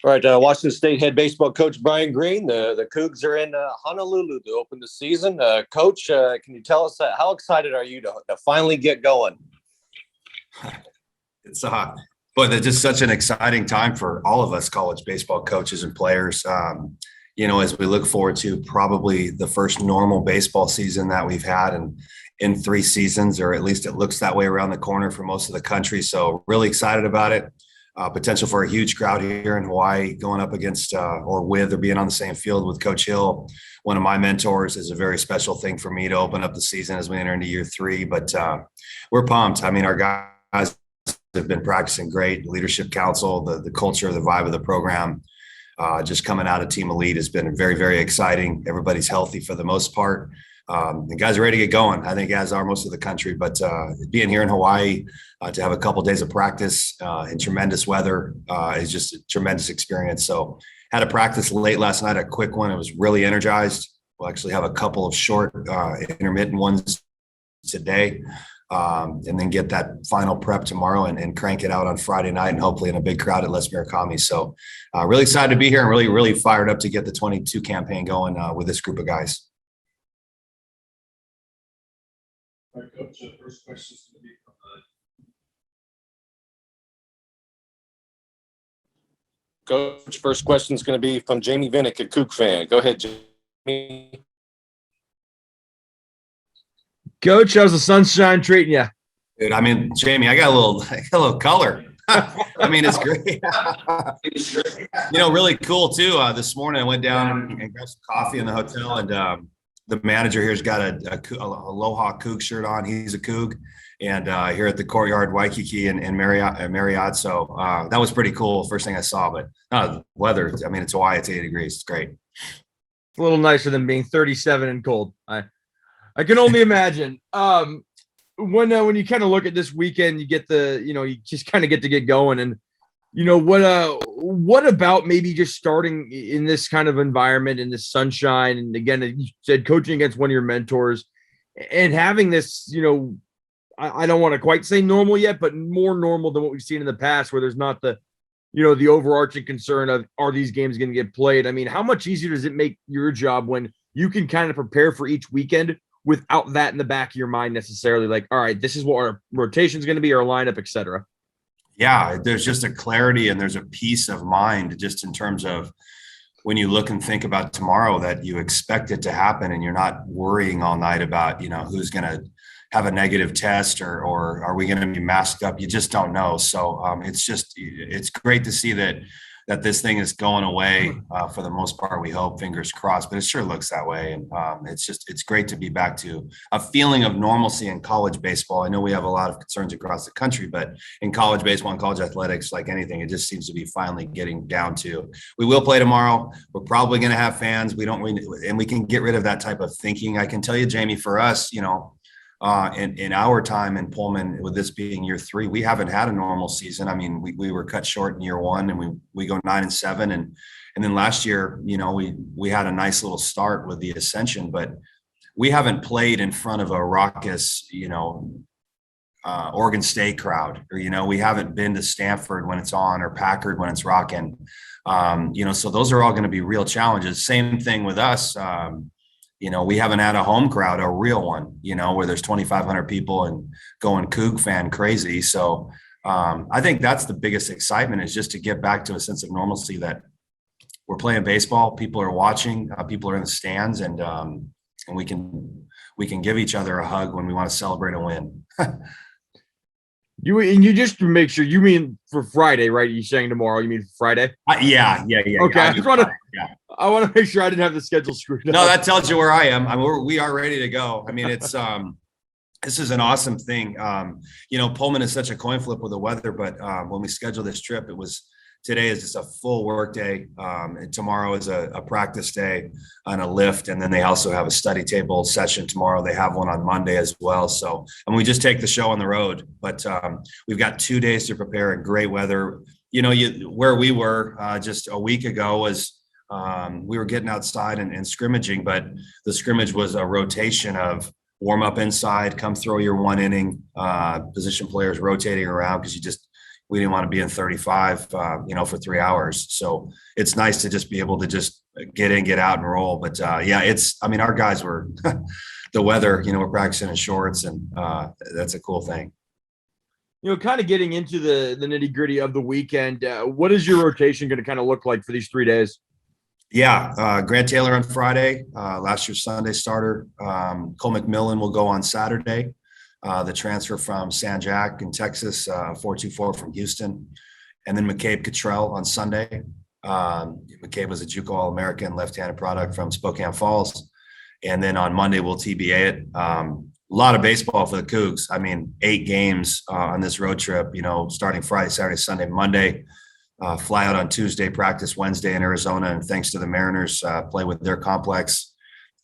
All right, Washington State head baseball coach Brian Green. The Cougs are in Honolulu to open the season. Coach, can you tell us how excited are you to finally get going? It's boy, that's just such an exciting time for all of us college baseball coaches and players. As we look forward to probably the first normal baseball season that we've had in 3 seasons, or at least it looks that way around the corner for most of the country. So really excited about it. Potential for a huge crowd here in Hawaii, going up against or being on the same field with Coach Hill, one of my mentors, is a very special thing for me to open up the season as we enter into year 3. But we're pumped. I mean, our guys have been practicing great. Leadership council, the culture, the vibe of the program, just coming out of Team Elite has been very, very exciting. Everybody's healthy for the most part. The guys are ready to get going, I think, as are most of the country. But being here in Hawaii to have a couple of days of practice in tremendous weather is just a tremendous experience. So had a practice late last night, a quick one. It was really energized. We'll actually have a couple of short intermittent ones today, and then get that final prep tomorrow and crank it out on Friday night, and hopefully in a big crowd at Les Murakami. So really excited to be here and really, really fired up to get the 22 campaign going with this group of guys. All right, Coach, the first question is going to be from Coach, first question is going to be from Jamie Vinnick, a Coug fan. Go ahead, Jamie. Coach, how's the sunshine treating you? Dude, I mean, Jamie, I got a little color. I mean, it's great. Really cool too. This morning I went down and grabbed some coffee in the hotel, and the manager here's got a Aloha Coug shirt on. He's a Coug, and here at the Courtyard Waikiki and Marriott. So that was pretty cool. First thing I saw, but weather. I mean, it's Hawaii. It's 80 degrees. It's great. It's a little nicer than being 37 and cold. I can only imagine. When you kind of look at this weekend, you get you just kind of get to get going, and what about maybe just starting in this kind of environment, in this sunshine, and again, you said coaching against one of your mentors and having this, I don't want to quite say normal yet, but more normal than what we've seen in the past, where there's not the overarching concern of, are these games going to get played? I mean, how much easier does it make your job when you can kind of prepare for each weekend without that in the back of your mind necessarily? Like, all right, this is what our rotation is going to be, our lineup, etc. Yeah, there's just a clarity and there's a peace of mind just in terms of when you look and think about tomorrow, that you expect it to happen and you're not worrying all night about, who's going to have a negative test or are we going to be masked up? You just don't know. So it's great to see that this thing is going away for the most part. We hope, fingers crossed, but it sure looks that way. And it's great to be back to a feeling of normalcy in college baseball. I know we have a lot of concerns across the country, but in college baseball and college athletics, like anything, it just seems to be finally getting down to, we will play tomorrow. We're probably going to have fans. And we can get rid of that type of thinking. I can tell you, Jamie, for us, in our time in Pullman, with this being year 3, we haven't had a normal season. I mean, we were cut short in year 1, and we go 9-7, and then last year, we had a nice little start with the ascension, but we haven't played in front of a raucous, Oregon State crowd, or we haven't been to Stanford when it's on, or Packard when it's rocking. So those are all going to be real challenges. Same thing with us. We haven't had a home crowd, a real one, where there's 2,500 people and going Coug fan crazy. So I think that's the biggest excitement, is just to get back to a sense of normalcy, that we're playing baseball, people are watching, people are in the stands, and we can give each other a hug when we want to celebrate a win. You just to make sure, you mean for Friday, right? You saying tomorrow? You mean for Friday? Yeah. Okay, I want to make sure I didn't have the schedule screwed up. No, that tells you where I am. We are ready to go. I mean, it's this is an awesome thing. Pullman is such a coin flip with the weather, but when we scheduled this trip, today is just a full work day. And tomorrow is a practice day and a lift. And then they also have a study table session tomorrow. They have one on Monday as well. So, and we just take the show on the road, but we've got 2 days to prepare in great weather. Where we were just a week ago was we were getting outside and scrimmaging, but the scrimmage was a rotation of warm up inside, come throw your 1 inning, position players rotating around, because we didn't want to be in 35, for 3 hours. So it's nice to just be able to just get in, get out and roll. But our guys were the weather, we're practicing in shorts, and that's a cool thing. Kind of getting into the nitty gritty of the weekend, what is your rotation going to kind of look like for these 3 days? Yeah. Grant Taylor on Friday, last year's Sunday starter. Cole McMillan will go on Saturday. The transfer from San Jac in Texas, 424 from Houston. And then McCabe Cottrell on Sunday. McCabe was a JUCO All-American left-handed product from Spokane Falls. And then on Monday, we'll TBA it. A lot of baseball for the Cougs. 8 games on this road trip, starting Friday, Saturday, Sunday, Monday. Fly out on Tuesday, practice Wednesday in Arizona, and thanks to the Mariners, play with their complex,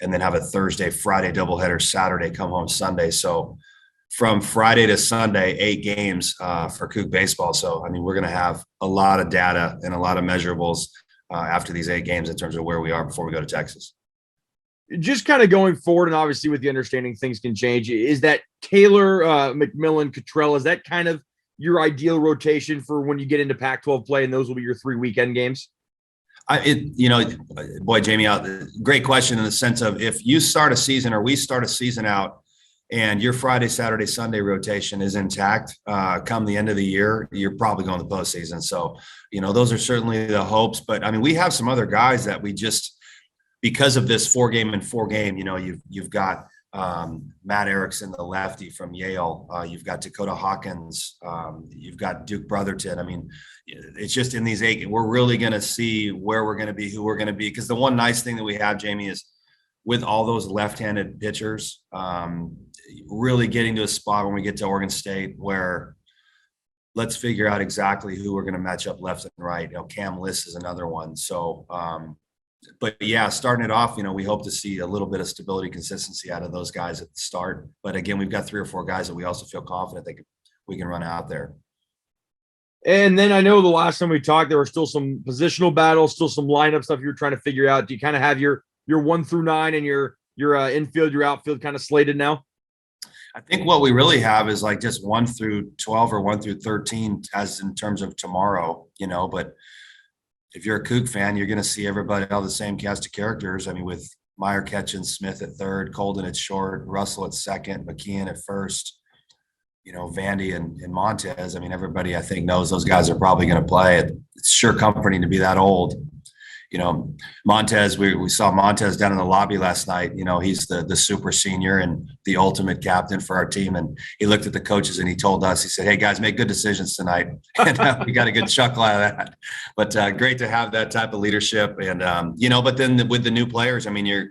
and then have a Thursday, Friday doubleheader, Saturday, come home Sunday. So from Friday to Sunday, 8 games for Coug baseball. So, we're going to have a lot of data and a lot of measurables after these 8 games in terms of where we are before we go to Texas. Just kind of going forward, and obviously with the understanding things can change, is that Taylor, McMillan, Cottrell, is that kind of your ideal rotation for when you get into Pac-12 play, and those will be your 3 weekend games? Boy, Jamie, great question in the sense of if you start a season or we start a season out and your Friday, Saturday, Sunday rotation is intact, come the end of the year, you're probably going to the postseason. So, those are certainly the hopes. But we have some other guys that we just, because of this 4-game and 4-game, you've got Matt Erickson, the lefty from Yale. You've got Dakota Hawkins. You've got Duke Brotherton. It's just in these 8, we're really going to see where we're going to be, who we're going to be. Because the one nice thing that we have, Jamie, is with all those left-handed pitchers, really getting to a spot when we get to Oregon State where let's figure out exactly who we're going to match up left and right. Cam Liss is another one. So, but yeah, starting it off, we hope to see a little bit of stability, consistency out of those guys at the start. But again, we've got 3 or 4 guys that we also feel confident we can run out there. And then I know the last time we talked, there were still some positional battles, still some lineup stuff you were trying to figure out. Do you kind of have your 1 through 9 and your infield, your outfield kind of slated now? I think what we really have is like just 1 through 12 or 1 through 13 as in terms of tomorrow, but if you're a Coug fan, you're going to see everybody, all the same cast of characters. With Meyer catching, Smith at third, Colden at short, Russell at second, McKeon at first, Vandy and Montez. Everybody I think knows those guys are probably going to play. It's sure comforting to be that old. Montez, we saw Montez down in the lobby last night. He's the super senior and the ultimate captain for our team. And he looked at the coaches and he told us, he said, "Hey guys, make good decisions tonight." And we got a good chuckle out of that. But great to have that type of leadership. And, but then with the new players, your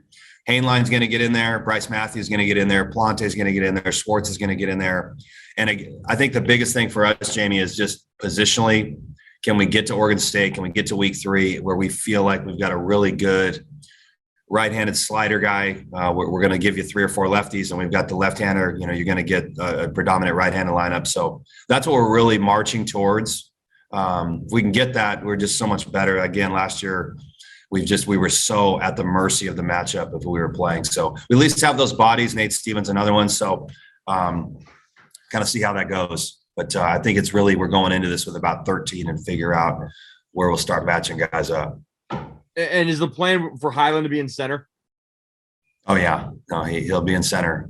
Hainline's going to get in there. Bryce Matthews is going to get in there. Plante is going to get in there. Schwartz is going to get in there. And I think the biggest thing for us, Jamie, is just positionally, can we get to Oregon State? Can we get to week 3 where we feel like we've got a really good right-handed slider guy? We're going to give you 3 or 4 lefties, and we've got the left-hander. You're going to get a predominant right-handed lineup. So that's what we're really marching towards. If we can get that, we're just so much better. Again, last year, we were so at the mercy of the matchup of who we were playing. So we at least have those bodies. Nate Stevens, another one. So kind of see how that goes. But I think it's really, we're going into this with about 13 and figure out where we'll start matching guys up. And is the plan for Highland to be in center? Oh, yeah. No, he'll be in center.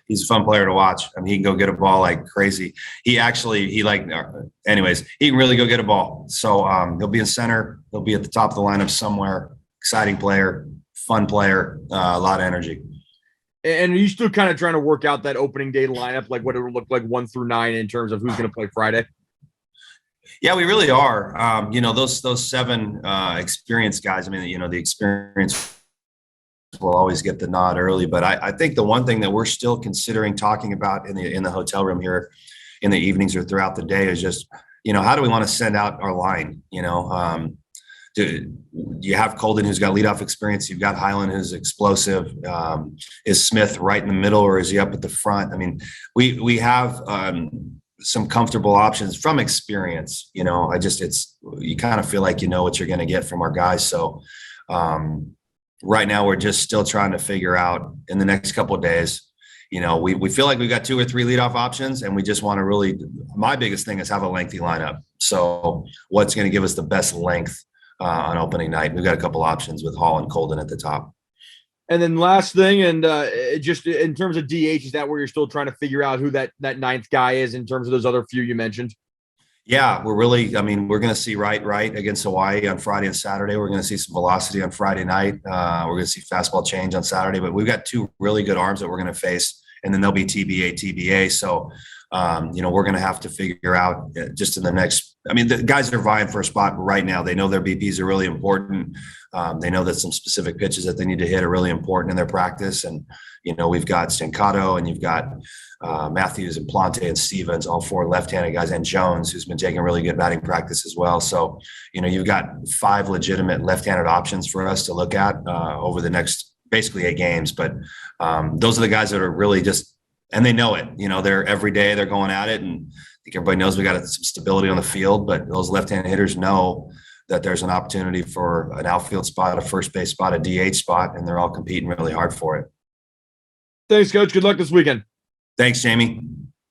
He's a fun player to watch. He can go get a ball like crazy. Anyways, he can really go get a ball. So he'll be in center. He'll be at the top of the lineup somewhere. Exciting player, fun player, a lot of energy. And are you still kind of trying to work out that opening day lineup, like what it would look like 1 through 9 in terms of who's going to play Friday? Yeah, we really are. Those 7 experienced guys. The experience will always get the nod early. But I think the one thing that we're still considering talking about in the hotel room here in the evenings or throughout the day is just, how do we want to send out our line? You have Colden, who's got leadoff experience. You've got Highland, who's explosive. Is Smith right in the middle, or is he up at the front? We have some comfortable options from experience. You kind of feel like you know what you're going to get from our guys. So right now, we're just still trying to figure out in the next couple of days. we feel like we've got 2 or 3 leadoff options, and we just want to really, my biggest thing is have a lengthy lineup. So what's going to give us the best length on opening night? We've got a couple options with Hall and Colden at the top. And then last thing, and just in terms of DH, is that where you're still trying to figure out who that ninth guy is in terms of those other few you mentioned? Yeah, we're going to see Wright against Hawaii on Friday and Saturday. We're going to see some velocity on Friday night. We're going to see fastball change on Saturday, but we've got 2 really good arms that we're going to face, and then they'll be TBA. So, we're going to have to figure out just in the next, the guys that are vying for a spot right now, they know their BPs are really important. They know that some specific pitches that they need to hit are really important in their practice. And, we've got Stancato, and you've got Matthews and Plante and Stevens, all 4 left-handed guys, and Jones, who's been taking really good batting practice as well. So, you've got 5 legitimate left-handed options for us to look at over the next basically 8 games. But those are the guys that are really just, and they know it, they're every day they're going at it. And I think everybody knows we got some stability on the field, but those left-handed hitters know that there's an opportunity for an outfield spot, a first base spot, a DH spot, and they're all competing really hard for it. Thanks, Coach. Good luck this weekend. Thanks, Jamie.